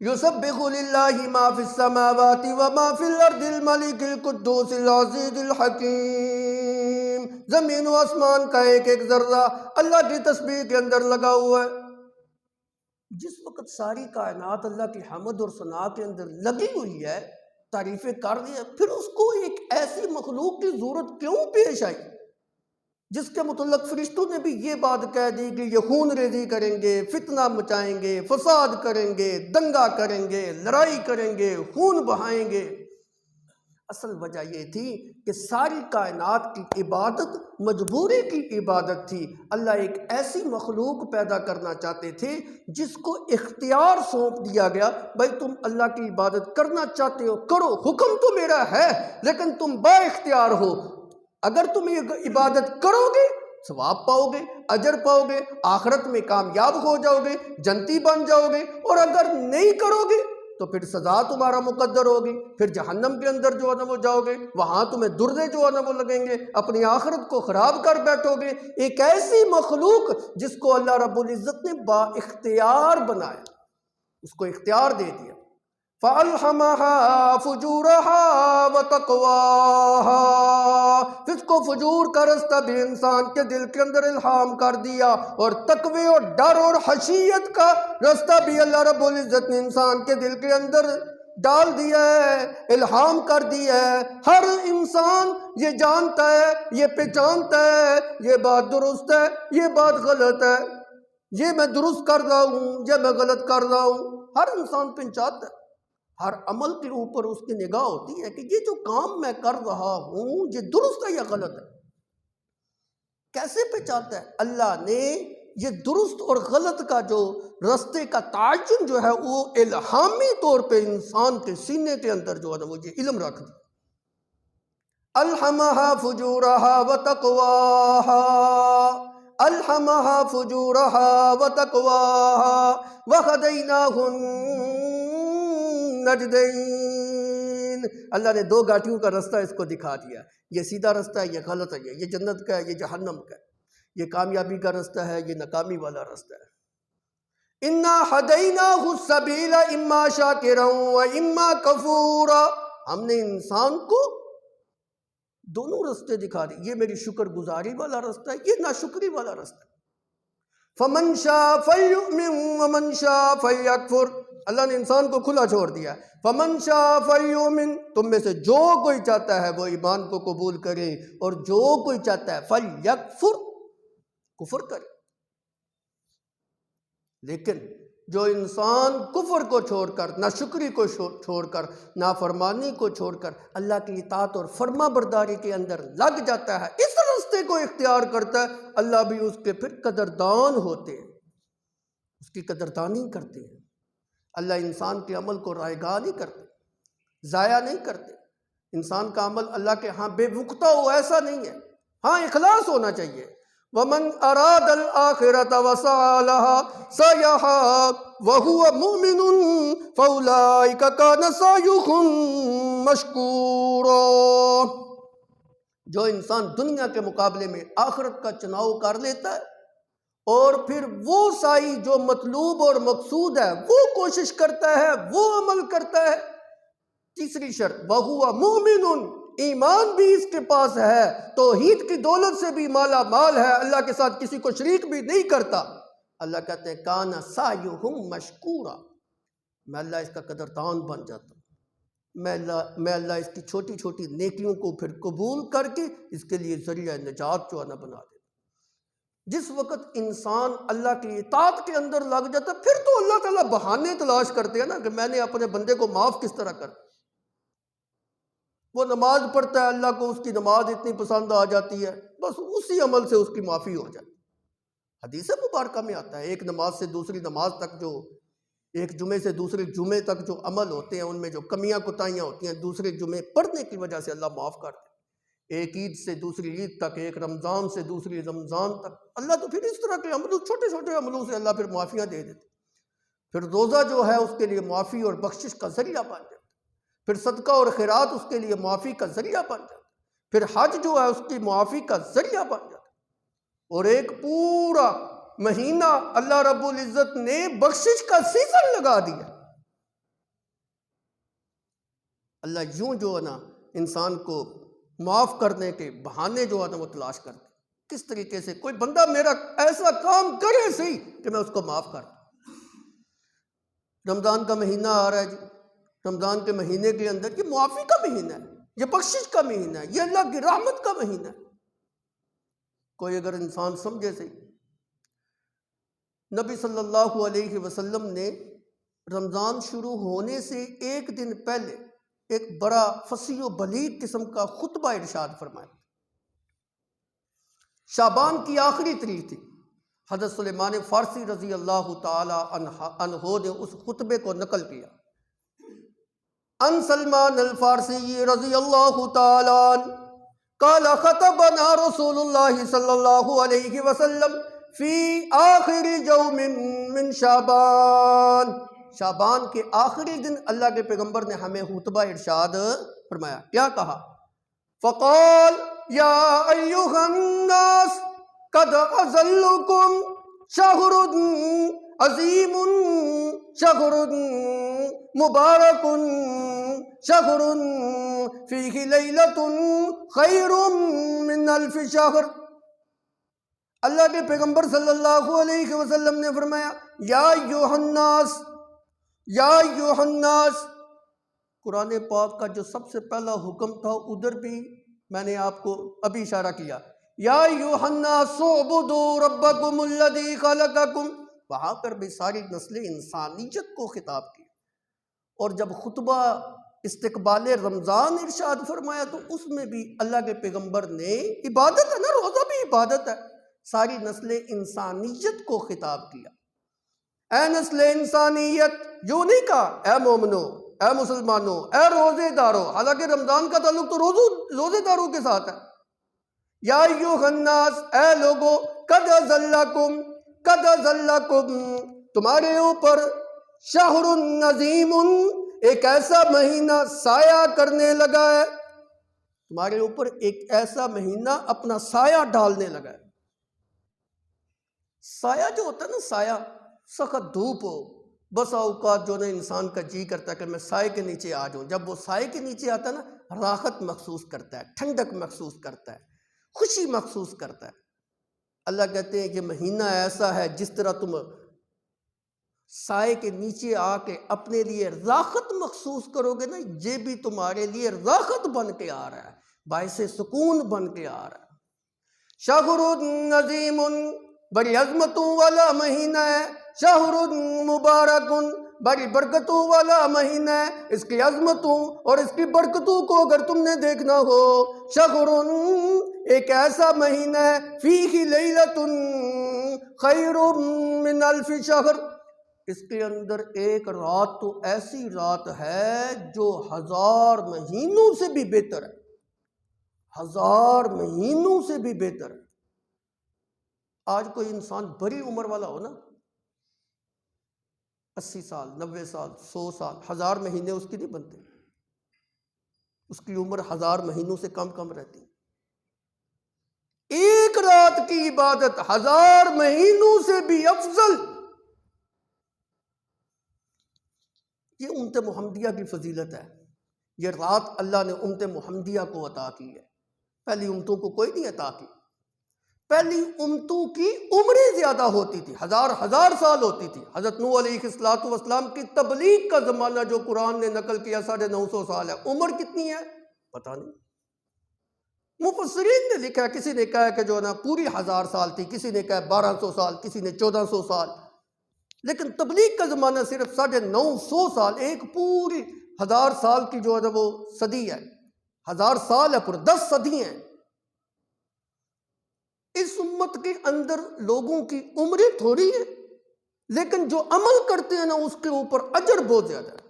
[SPEAKER 1] یسبح للہ ما فی السماوات وما فی الارض الملک القدوس العزیز الحکیم۔ زمین و آسمان کا ایک ایک ذرہ اللہ کی تسبیح کے اندر لگا ہوا ہے۔ جس وقت ساری کائنات اللہ کی حمد اور ثنا کے اندر لگی ہوئی ہے، تعریفیں کر رہی ہے، پھر اس کو ایک ایسی مخلوق کی ضرورت کیوں پیش آئی جس کے متعلق فرشتوں نے بھی یہ بات کہہ دی کہ یہ خون ریزی کریں گے، فتنہ مچائیں گے، فساد کریں گے، دنگا کریں گے، لڑائی کریں گے، خون بہائیں گے۔ اصل وجہ یہ تھی کہ ساری کائنات کی عبادت مجبوری کی عبادت تھی۔ اللہ ایک ایسی مخلوق پیدا کرنا چاہتے تھے جس کو اختیار سونپ دیا گیا، بھائی تم اللہ کی عبادت کرنا چاہتے ہو کرو، حکم تو میرا ہے لیکن تم با اختیار ہو۔ اگر تم یہ عبادت کرو گے ثواب پاؤ گے، اجر پاؤ گے، آخرت میں کامیاب ہو جاؤ گے، جنتی بن جاؤ گے، اور اگر نہیں کرو گے تو پھر سزا تمہارا مقدر ہوگی، پھر جہنم کے اندر جو ہے نا وہ جاؤ گے، وہاں تمہیں دردے جو ہے نا وہ لگیں گے، اپنی آخرت کو خراب کر بیٹھو گے۔ ایک ایسی مخلوق جس کو اللہ رب العزت نے با اختیار بنایا، اس کو اختیار دے دیا۔ فَأَلْحَمَهَا فُجُورَهَا وَتَقْوَاهَا، فسق و فجور کا رستہ بھی انسان کے دل کے اندر الہام کر دیا، اور تقوی اور ڈر اور خشیت کا رستہ بھی اللہ رب العزت نے انسان کے دل کے اندر ڈال دیا ہے، الہام کر دیا ہے۔ ہر انسان یہ جانتا ہے، یہ پہچانتا ہے، یہ بات درست ہے، یہ بات غلط ہے، یہ میں درست کر رہا ہوں، یہ میں غلط کر رہا ہوں۔ ہر انسان پہچانتا ہے، ہر عمل کے اوپر اس کی نگاہ ہوتی ہے کہ یہ جو کام میں کر رہا ہوں یہ درست ہے یا غلط ہے۔ کیسے پہچانتا ہے؟ اللہ نے یہ درست اور غلط کا جو رستے کا تعین جو ہے وہ الہامی طور پہ انسان کے سینے کے اندر جو ہے نا وہ یہ علم رکھ دیا۔ الہمہا فجورہا وتقواہا، الہمہا فجورہا وتقواہا وہدیناہم نجدین۔ اللہ نے دو گھاٹیوں کا رستہ اس کو دکھا دیا، یہ سیدھا رستہ ہے، یہ غلط ہے، یہ جنت کا ہے، یہ جہنم کا ہے، یہ کامیابی کا رستہ ہے، یہ ناکامی والا رستہ ہے۔ اِنَّا ہَدَيْنَاهُ السَّبِيلَ إِمَّا شَاكِرًا وَإِمَّا كَفُورًا، ہم نے انسان کو دونوں رستے دکھا دی، یہ میری شکر گزاری والا رستہ ہے، یہ ناشکری والا رستہ ہے۔ فَمَنْ شَاءَ فَلْيُؤْمِنْ وَمَنْ شَاءَ فَلْيَكْفُرْ، اللہ نے انسان کو کھلا چھوڑ دیا۔ فَمَنْ شَاءَ فَلْيُؤْمِنْ، تم میں سے جو کوئی چاہتا ہے وہ ایمان کو قبول کرے، اور جو کوئی چاہتا ہے فَلْيَكْفُرْ، کفر کرے۔ لیکن جو انسان کفر کو چھوڑ کر، ناشکری کو چھوڑ کر، نافرمانی کو چھوڑ کر اللہ کی اطاعت اور فرما برداری کے اندر لگ جاتا ہے، اس راستے کو اختیار کرتا ہے، اللہ بھی اس کے پھر قدردان ہوتے ہیں، اس کی قدردانی کرتے ہیں۔ اللہ انسان کے عمل کو رائے گاہ نہیں کرتے، ضائع نہیں کرتے۔ انسان کا عمل اللہ کے ہاں بے وقتہ ہو ایسا نہیں ہے، ہاں اخلاص ہونا چاہیے۔ وَمَنْ أَرَادَ الْآخِرَةَ وَسَعَى لَهَا سَعْيَهَا وَهُوَ مُؤْمِنٌ فَأُولَئِكَ كَانَ سَعْيُهُمْ مَشْكُورًا، جو انسان دنیا کے مقابلے میں آخرت کا چناؤ کر لیتا ہے اور پھر وہ سعی جو مطلوب اور مقصود ہے وہ کوشش کرتا ہے، وہ عمل کرتا ہے۔ تیسری شرط وَهُوَ مُؤْمِنٌ، ایمان بھی اس کے پاس ہے، توحید کی دولت سے بھی مالا مال ہے، اللہ کے ساتھ کسی کو شریک بھی نہیں کرتا۔ اللہ کہتے ہیں کَانَ سَعْيُهُمْ مَشْكُورًا، میں اللہ اس کا قدردان بن جاتا ہوں، میں اللہ اس کی چھوٹی چھوٹی نیکیوں کو پھر قبول کر کے اس کے لیے ذریعہ نجات جو ہے نا بنا دیتا۔ جس وقت انسان اللہ کی اطاعت کے اندر لگ جاتا ہے پھر تو اللہ تعالیٰ بہانے تلاش کرتے ہیں نا کہ میں نے اپنے بندے کو معاف کس طرح کر۔ وہ نماز پڑھتا ہے، اللہ کو اس کی نماز اتنی پسند آ جاتی ہے، بس اسی عمل سے اس کی معافی ہو جاتی ہے۔ حدیث مبارکہ میں آتا ہے ایک نماز سے دوسری نماز تک، جو ایک جمعے سے دوسرے جمعے تک جو عمل ہوتے ہیں ان میں جو کمیاں کوتاہیاں ہوتی ہیں دوسرے جمعے پڑھنے کی وجہ سے اللہ معاف کرتے ہیں۔ ایک عید سے دوسری عید تک، ایک رمضان سے دوسری رمضان تک، اللہ تو پھر اس طرح کے عملوں، چھوٹے چھوٹے عملوں سے اللہ پھر معافیاں دے دیتے۔ پھر روزہ جو ہے اس کے لیے معافی اور بخشش کا ذریعہ بن جاتا ہے، پھر صدقہ اور خیرات اس کے لیے معافی کا ذریعہ بن جاتا ہے، پھر حج جو ہے اس کی معافی کا ذریعہ بن جاتا ہے۔ اور ایک پورا مہینہ اللہ رب العزت نے بخشش کا سیزن لگا دیا۔ اللہ یوں جو ہے نا انسان کو معاف کرنے کے بہانے جو ہے نا وہ تلاش کرتے، کس طریقے سے کوئی بندہ میرا ایسا کام کرے سی کہ میں اس کو معاف کر دوں۔ رمضان کا مہینہ آ رہا ہے جی، رمضان کے مہینے کے اندر یہ معافی کا مہینہ ہے، یہ بخشش کا مہینہ ہے، یہ اللہ کی رحمت کا مہینہ ہے۔ کوئی اگر انسان سمجھے سی، نبی صلی اللہ علیہ وسلم نے رمضان شروع ہونے سے ایک دن پہلے ایک بڑا فصیح و بلیغ قسم کا خطبہ ارشاد فرمایا۔ شعبان کی آخری تاریخ تھی، حضرت سلیمان فارسی رضی اللہ تعالی عنہ نے اس خطبے کو نقل کیا۔ ان سلمان الفارسی رضی اللہ تعالی عنہ قال خطبنا رسول اللہ صلی اللہ علیہ وسلم فی آخر یوم من شعبان، شعبان کے آخری دن اللہ کے پیغمبر نے ہمیں خطبہ ارشاد فرمایا۔ کیا کہا؟ فقال یا ایھا الناس قد اظلکم شہر عظیم شہر مبارک شہر فیہ لیلۃ خیر من الف شہر۔ اللہ کے پیغمبر صلی اللہ علیہ وسلم نے فرمایا یا ایھا الناس، یا ایھا الناس۔ قرآن پاک کا جو سب سے پہلا حکم تھا ادھر بھی میں نے آپ کو ابھی اشارہ کیا، یا ایھا الناس اعبدوا ربکم الذی خلقکم، وہاں پر بھی ساری نسل انسانیت کو خطاب کیا۔ اور جب خطبہ استقبال رمضان ارشاد فرمایا تو اس میں بھی اللہ کے پیغمبر نے، عبادت ہے نا، روزہ بھی عبادت ہے، ساری نسل انسانیت کو خطاب کیا۔ اے نسل انسانیت، یوں نہیں کہا اے مومنو، اے مسلمانوں، اے روزے داروں، حالانکہ رمضان کا تعلق تو روزے داروں کے ساتھ ہے۔ یا ایھا الناس، اے لوگو، قد اظلکم، قد اظلکم، تمہارے اوپر شہر عظیم، ایک ایسا مہینہ سایہ کرنے لگا ہے، تمہارے اوپر ایک ایسا مہینہ اپنا سایہ ڈالنے لگا ہے۔ سایہ جو ہوتا ہے نا، سایہ، سخت دھوپ ہو، بسا اوقات جو نا انسان کا جی کرتا ہے کہ میں سائے کے نیچے آ جاؤں، جب وہ سائے کے نیچے آتا ہے نا راحت محسوس کرتا ہے، ٹھنڈک محسوس کرتا ہے، خوشی محسوس کرتا ہے۔ اللہ کہتے ہیں کہ مہینہ ایسا ہے جس طرح تم سائے کے نیچے آ کے اپنے لیے راحت محسوس کرو گے نا، یہ بھی تمہارے لیے راحت بن کے آ رہا ہے، باعث سکون بن کے آ رہا ہے۔ شہر عظیم، بڑی عظمتوں والا مہینہ ہے، شہر مبارک، بڑی برکتوں والا مہینہ ہے، اس کی عظمتوں اور اس کی برکتوں کو اگر تم نے دیکھنا ہو، شہر، ایک ایسا مہینہ ہے، فیہ لیلۃ خیر من الف شہر، اس کے اندر ایک رات تو ایسی رات ہے جو 1000 مہینوں سے بھی بہتر ہے، 1000 مہینوں سے بھی بہتر ہے۔ آج کوئی انسان بڑی عمر والا ہو نا، 80 سال، 90 سال، 100 سال، 1000 مہینے اس کی نہیں بنتے، اس کی عمر 1000 مہینوں سے کم کم رہتی۔ ایک رات کی عبادت 1000 مہینوں سے بھی افضل، یہ امت محمدیہ کی فضیلت ہے۔ یہ رات اللہ نے امت محمدیہ کو عطا کی ہے، پہلی امتوں کو کوئی نہیں عطا کی۔ پہلی امتوں کی عمریں زیادہ ہوتی تھی، 1000 سال ہوتی تھی۔ حضرت نوح علیہ السلام کی تبلیغ کا زمانہ جو قرآن نے نقل کیا 950 سال ہے، عمر کتنی ہے پتہ نہیں۔ مفسرین نے لکھا ہے، کسی نے کہا ہے کہ جو ہے نا پوری 1000 سال تھی، کسی نے کہا ہے 1200 سال، کسی نے 1400 سال، لیکن تبلیغ کا زمانہ صرف 950 سال، ایک پوری 1000 سال کی جو ہے نا وہ صدی ہے، 1000 سال ہے، پورے 10 صدی ہیں۔ اس امت کے اندر لوگوں کی عمریں تھوڑی ہیں، لیکن جو عمل کرتے ہیں نا اس کے اوپر اجر بہت زیادہ ہے۔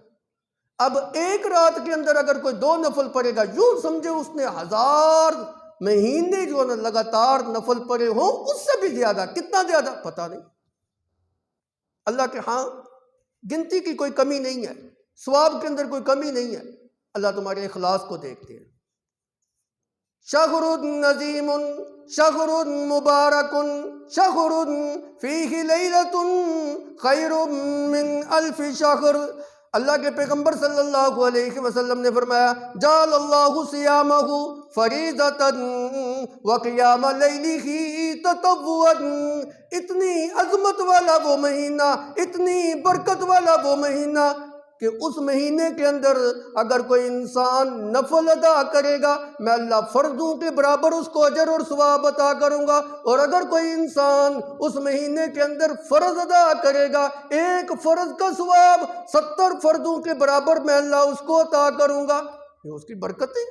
[SPEAKER 1] اب ایک رات کے اندر اگر کوئی 2 نفل پڑھے گا، یوں سمجھے اس نے 1000 مہینے جو ہے نا لگاتار نفل پڑھے ہوں، اس سے بھی زیادہ۔ کتنا زیادہ پتہ نہیں، اللہ کے ہاں گنتی کی کوئی کمی نہیں ہے، ثواب کے اندر کوئی کمی نہیں ہے، اللہ تمہارے اخلاص کو دیکھتے ہیں۔ شہر نظیم شہر مبارک شہر فیہ لیلۃ خیر من الف شہر۔ اللہ کے پیغمبر صلی اللہ علیہ وسلم نے فرمایا جعل اللہ صیامہ فریضۃ وقیام لیلہ تطوعا۔ اتنی عظمت والا وہ مہینہ، اتنی برکت والا وہ مہینہ کہ اس مہینے کے اندر اگر کوئی انسان نفل ادا کرے گا میں اللہ فرضوں کے برابر اس کو اجر اور ثواب عطا کروں گا، اور اگر کوئی انسان اس مہینے کے اندر فرض ادا کرے گا ایک فرض کا ثواب 70 فرضوں کے برابر میں اللہ اس کو عطا کروں گا۔ یہ اس کی برکتیں،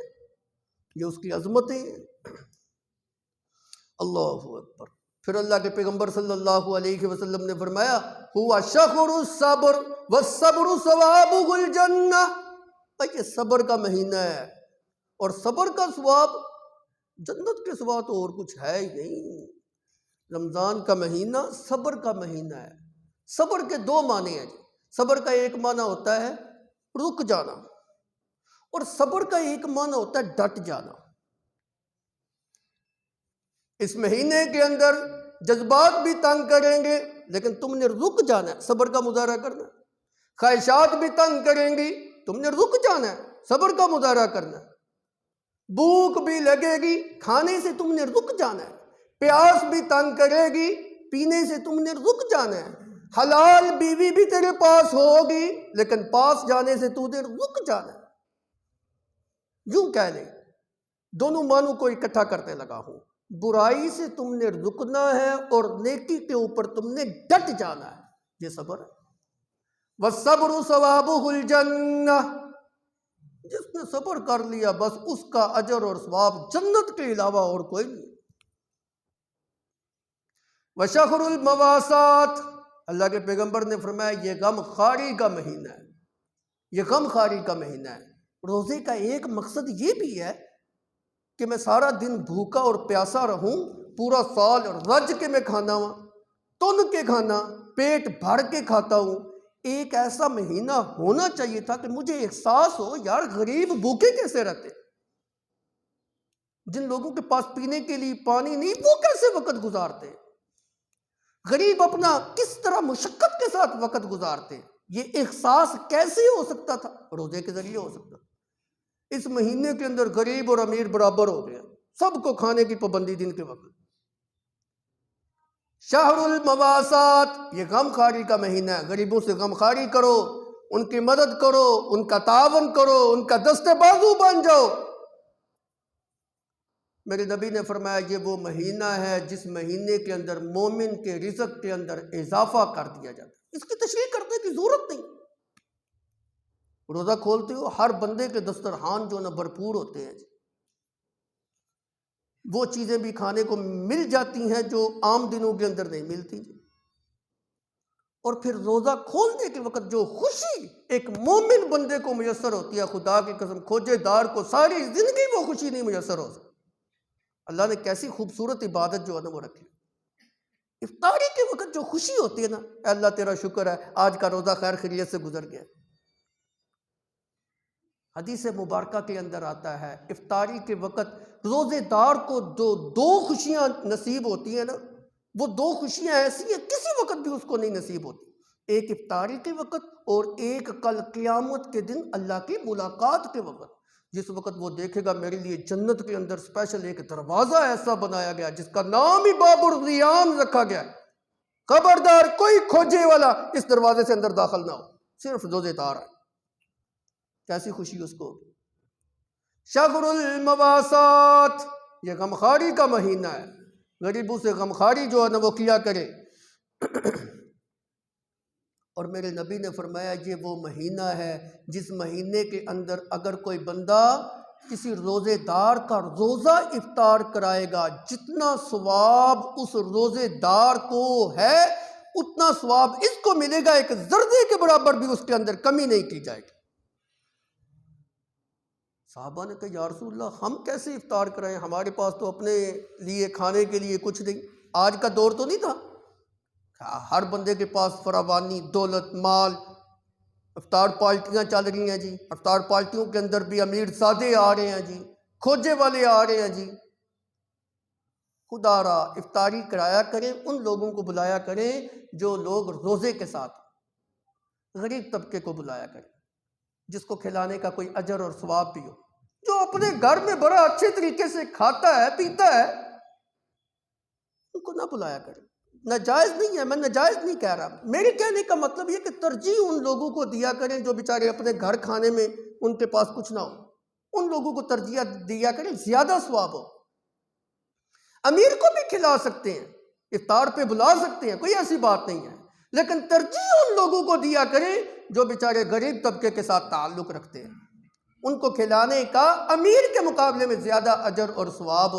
[SPEAKER 1] یہ اس کی عظمتیں۔ اللہ اکبر۔ پھر اللہ کے پیغمبر صلی اللہ علیہ وسلم نے فرمایا ہوا شہر الصبر والصبر ثوابہ الجنہ۔ یہ صبر کا مہینہ ہے اور صبر کا ثواب جنت کے سوا تو اور کچھ ہے ہی نہیں۔ رمضان کا مہینہ صبر کا مہینہ ہے۔ صبر کے دو معنی ہیں جی۔ صبر کا ایک معنی ہوتا ہے رک جانا، اور صبر کا ایک معنی ہوتا ہے ڈٹ جانا۔ اس مہینے کے اندر جذبات بھی تنگ کریں گے لیکن تم نے رک جانا ہے، صبر کا مظاہرہ کرنا ہے۔ خواہشات بھی تنگ کریں گی، تم نے رک جانا ہے، صبر کا مظاہرہ کرنا ہے۔ بھوک بھی لگے گی، کھانے سے تم نے رک جانا ہے۔ پیاس بھی تنگ کرے گی، پینے سے تم نے رک جانا ہے۔ حلال بیوی بھی تیرے پاس ہوگی لیکن پاس جانے سے تو نے رک جانا ہے۔ یوں کہہ لیں، دونوں معنوں کو اکٹھا کرنے لگا ہوں۔ برائی سے تم نے رکنا ہے اور نیکی کے اوپر تم نے ڈٹ جانا ہے، یہ صبر ہے۔ وَالصَّبْرُ ثَوَابُهُ الْجَنَّةُ۔ جس نے صبر کر لیا بس اس کا اجر اور ثواب جنت کے علاوہ اور کوئی نہیں۔ وَشَهْرُ الْمَوَاسَاتِ۔ اللہ کے پیغمبر نے فرمایا یہ غم خواری کا مہینہ ہے، یہ غم خواری کا مہینہ ہے۔ روزے کا ایک مقصد یہ بھی ہے کہ میں سارا دن بھوکا اور پیاسا رہوں، پورا سال رج کے میں کھانا ہوں، تن کے کھانا، پیٹ بھر کے کھاتا ہوں۔ ایک ایسا مہینہ ہونا چاہیے تھا کہ مجھے احساس ہو یار غریب بھوکے کیسے رہتے، جن لوگوں کے پاس پینے کے لیے پانی نہیں وہ کیسے وقت گزارتے، غریب اپنا کس طرح مشقت کے ساتھ وقت گزارتے۔ یہ احساس کیسے ہو سکتا تھا؟ روزے کے ذریعے ہو سکتا۔ اس مہینے کے اندر غریب اور امیر برابر ہو گیا، سب کو کھانے کی پابندی دن کے وقت۔ شہر المواسات، یہ غم خواری کا مہینہ ہے۔ غریبوں سے غم خواری کرو، ان کی مدد کرو، ان کا تعاون کرو، ان کا دست بازو بن جاؤ۔ میرے نبی نے فرمایا یہ وہ مہینہ ہے جس مہینے کے اندر مومن کے رزق کے اندر اضافہ کر دیا جاتا ہے۔ اس کی تشریح کرنے کی ضرورت نہیں۔ روزہ کھولتے ہو ہر بندے کے دسترخوان جو نا بھرپور ہوتے ہیں، وہ چیزیں بھی کھانے کو مل جاتی ہیں جو عام دنوں کے اندر نہیں ملتی۔ اور پھر روزہ کھولنے کے وقت جو خوشی ایک مومن بندے کو میسر ہوتی ہے، خدا کی قسم کھوجے دار کو ساری زندگی وہ خوشی نہیں میسر ہو سکتی۔ اللہ نے کیسی خوبصورت عبادت جو ہے نا وہ رکھی۔ افطاری کے وقت جو خوشی ہوتی ہے نا، اے اللہ تیرا شکر ہے آج کا روزہ خیر خیریت سے گزر گیا۔ حدیث مبارکہ کے اندر آتا ہے افطاری کے وقت روزے دار کو جو دو خوشیاں نصیب ہوتی ہیں نا، وہ دو خوشیاں ایسی ہیں کسی وقت بھی اس کو نہیں نصیب ہوتی۔ ایک افطاری کے وقت اور ایک کل قیامت کے دن اللہ کی ملاقات کے وقت، جس وقت وہ دیکھے گا میرے لیے جنت کے اندر اسپیشل ایک دروازہ ایسا بنایا گیا جس کا نام ہی باب الریان رکھا گیا ہے۔ خبردار کوئی کھوجے والا اس دروازے سے اندر داخل نہ ہو، صرف روزے دار ہے۔ کیسی خوشی اس کو۔ شہر المواسات، یہ غمخواری کا مہینہ ہے۔ غریبوں سے غمخواری جو ہے نا وہ کیا کرے۔ اور میرے نبی نے فرمایا یہ وہ مہینہ ہے جس مہینے کے اندر اگر کوئی بندہ کسی روزے دار کا روزہ افطار کرائے گا، جتنا ثواب اس روزے دار کو ہے اتنا ثواب اس کو ملے گا، ایک ذرے کے برابر بھی اس کے اندر کمی نہیں کی جائے گی۔ صحابہ نے کہا یا رسول اللہ ہم کیسے افطار کرائیں، ہمارے پاس تو اپنے لیے کھانے کے لیے کچھ نہیں۔ آج کا دور تو نہیں تھا، ہر بندے کے پاس فراوانی دولت مال، افطار پارٹیاں چل رہی ہیں جی، افطار پارٹیوں کے اندر بھی امیر زادے آ رہے ہیں جی، کھوجے والے آ رہے ہیں جی، خدا را افطاری کرایا کریں، ان لوگوں کو بلایا کریں جو لوگ روزے کے ساتھ، غریب طبقے کو بلایا کریں جس کو کھلانے کا کوئی اجر اور ثواب بھی ہو، جو اپنے گھر میں بڑا اچھے طریقے سے کھاتا ہے پیتا ہے ان کو نہ بلایا کریں۔ ناجائز نہیں ہے، میں ناجائز نہیں کہہ رہا، میرے کہنے کا مطلب یہ کہ ترجیح ان لوگوں کو دیا کریں جو بیچارے اپنے گھر کھانے میں ان کے پاس کچھ نہ ہو، ان لوگوں کو ترجیح دیا کریں، زیادہ ثواب ہو۔ امیر کو بھی کھلا سکتے ہیں، افطار پہ بلا سکتے ہیں، کوئی ایسی بات نہیں ہے، لیکن ترجیح ان لوگوں کو دیا کریں جو بیچارے غریب طبقے کے ساتھ تعلق رکھتے ہیں، ان کو کھلانے کا امیر کے مقابلے میں زیادہ اجر اور ثواب۔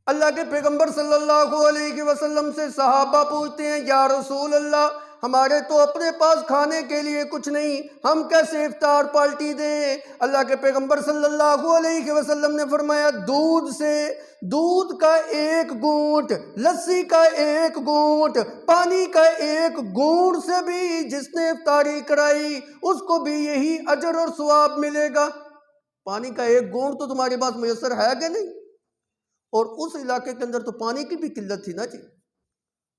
[SPEAKER 1] اللہ کے پیغمبر صلی اللہ علیہ وسلم سے صحابہ پوچھتے ہیں، یا رسول اللہ، ہمارے تو اپنے پاس کھانے کے لیے کچھ نہیں، ہم کیسے افطار پارٹی دیں؟ اللہ کے پیغمبر صلی اللہ علیہ وسلم نے فرمایا، دودھ کا ایک گھونٹ، لسی کا ایک گھونٹ، پانی کا ایک گھونٹ سے بھی جس نے افطاری کرائی اس کو بھی یہی اجر اور ثواب ملے گا۔ پانی کا ایک گھونٹ تو تمہارے پاس میسر ہے کہ نہیں؟ اور اس علاقے کے اندر تو پانی کی بھی قلت تھی نا جی،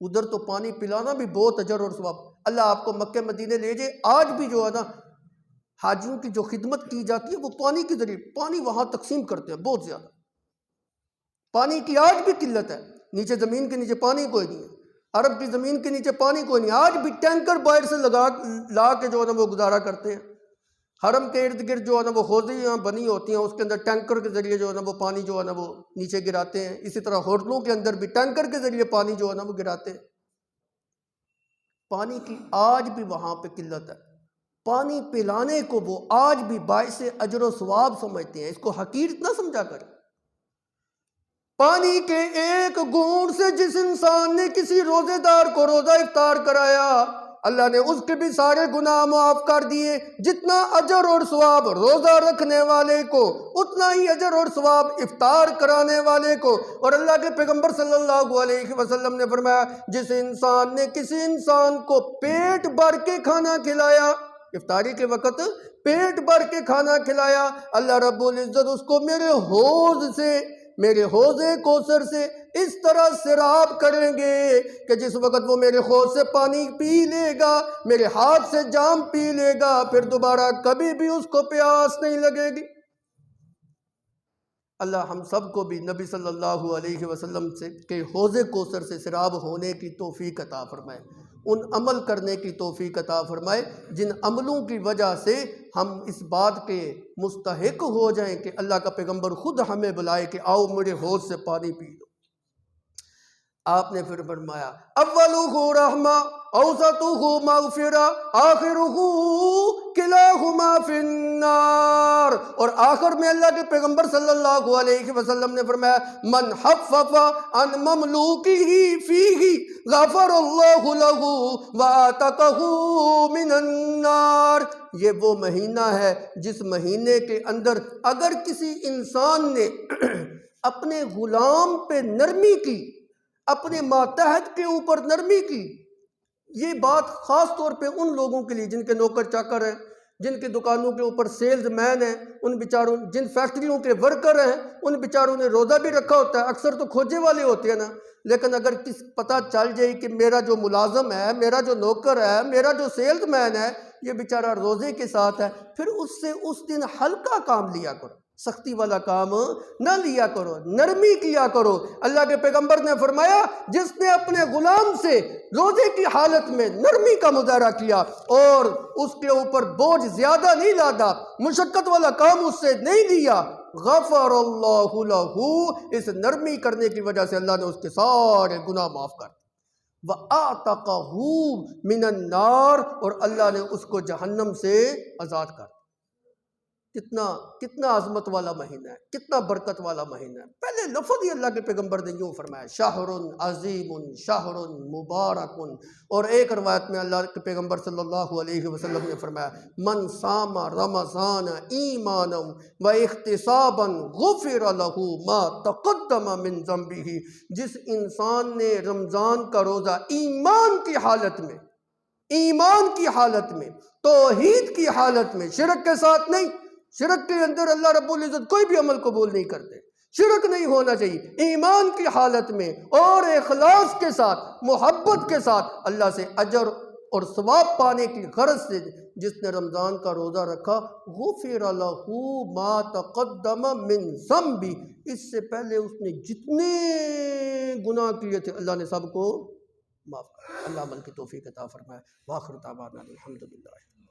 [SPEAKER 1] ادھر تو پانی پلانا بھی بہت اجر اور ثواب۔ اللہ آپ کو مکہ مدینے لے جائے، آج بھی جو ہے نا حاجیوں کی جو خدمت کی جاتی ہے وہ پانی کے ذریعے، پانی وہاں تقسیم کرتے ہیں بہت زیادہ، پانی کی آج بھی قلت ہے، نیچے زمین کے نیچے پانی کوئی نہیں ہے، عرب کی زمین کے نیچے پانی کوئی نہیں، آج بھی ٹینکر باہر سے لا کے جو ہے نا وہ گزارا کرتے ہیں۔ حرم کے ارد گرد جو ہے نا وہ حوضیاں بنی ہوتی ہیں، اس کے اندر ٹینکر کے ذریعے جو ہے نا وہ پانی جو ہے نا وہ نیچے گراتے ہیں، اسی طرح ہوٹلوں کے اندر بھی ٹینکر کے ذریعے پانی جو ہے نا وہ گراتے ہیں۔ پانی کی آج بھی وہاں پہ قلت ہے، پانی پلانے کو وہ آج بھی باعث اجر و ثواب سمجھتے ہیں، اس کو حقیر نہ سمجھا کریں۔ پانی کے ایک گھونٹ سے جس انسان نے کسی روزے دار کو روزہ افطار کرایا، اللہ نے اس کے بھی سارے گناہ معاف کر دیے، جتنا اجر اور ثواب روزہ رکھنے والے کو اتنا ہی اجر اور ثواب افطار کرانے والے کو۔ اور اللہ کے پیغمبر صلی اللہ علیہ وسلم نے فرمایا، جس انسان نے کسی انسان کو پیٹ بھر کے کھانا کھلایا، افطاری کے وقت پیٹ بھر کے کھانا کھلایا، اللہ رب العزت اس کو میرے حوض کوثر سے اس طرح سیراب کریں گے کہ جس وقت وہ میرے حوض سے پانی پی لے گا، میرے ہاتھ سے جام پی لے گا، پھر دوبارہ کبھی بھی اس کو پیاس نہیں لگے گی۔ اللہ ہم سب کو بھی نبی صلی اللہ علیہ وسلم کے حوض کوثر سے سیراب ہونے کی توفیق عطا فرمائے، ان عمل کرنے کی توفیق عطا فرمائے جن عملوں کی وجہ سے ہم اس بات کے مستحق ہو جائیں کہ اللہ کا پیغمبر خود ہمیں بلائے کہ آؤ میرے حوض سے پانی پی لو۔ آپ نے پھر فرمایا، اولہ رحمہ اوسطہ مغفرہ آخرہ کلاہما فی النار۔ اور آخر میں اللہ کے پیغمبر صلی اللہ علیہ وسلم نے فرمایا، من خفف عن مملوکہ فیہ غفر اللہ لہ وعتقہ من النار۔ یہ وہ مہینہ ہے جس مہینے کے اندر اگر کسی انسان نے اپنے غلام پہ نرمی کی، اپنے ماتحت کے اوپر نرمی کی، یہ بات خاص طور پہ ان لوگوں کے لیے جن کے نوکر چاکر ہیں، جن کی دکانوں کے اوپر سیلز مین ہیں، ان بیچاروں، جن فیکٹریوں کے ورکر ہیں، ان بیچاروں نے روزہ بھی رکھا ہوتا ہے، اکثر تو کھوجے والے ہوتے ہیں نا، لیکن اگر پتہ چل جائے کہ میرا جو ملازم ہے، میرا جو نوکر ہے، میرا جو سیلز مین ہے، یہ بیچارہ روزے کے ساتھ ہے، پھر اس سے اس دن ہلکا کام لیا کرو، سختی والا کام نہ لیا کرو، نرمی کیا کرو۔ اللہ کے پیغمبر نے فرمایا، جس نے اپنے غلام سے روزے کی حالت میں نرمی کا مظاہرہ کیا اور اس کے اوپر بوجھ زیادہ نہیں لادا، مشقت والا کام اس سے نہیں لیا، غفر اللہ لہ، اس نرمی کرنے کی وجہ سے اللہ نے اس کے سارے گناہ معاف کر دیے، وَأَعْتَقَهُ مِنَ النَّارِ، اور اللہ نے اس کو جہنم سے آزاد کر دیا۔ کتنا عظمت والا مہینہ ہے، کتنا برکت والا مہینہ ہے۔ پہلے لفظ ہی اللہ کے پیغمبر نے یوں فرمایا، شہر عظیم شہر مبارک۔ اور ایک روایت میں اللہ کے پیغمبر صلی اللہ علیہ وسلم نے فرمایا، من صام رمضان ایمانا و احتسابا غفر له ما تقدم من ذنبه۔ جس انسان نے رمضان کا روزہ ایمان کی حالت میں، توحید کی حالت میں، شرک کے ساتھ نہیں، شرک کے اندر اللہ رب العزت کوئی بھی عمل قبول نہیں کرتے، شرک نہیں ہونا چاہیے، ایمان کی حالت میں اور اخلاص کے ساتھ، محبت کے ساتھ اللہ سے اجر اور ثواب پانے کی غرض سے جس نے رمضان کا روزہ رکھا، غفر لہ ما تقدم من ذنبہ، اس سے پہلے اس نے جتنے گناہ کیے تھے اللہ نے سب کو معاف کر، اللہ عمل کی توفیق عطا فرمائے۔ وآخر دعوانا الحمدللہ۔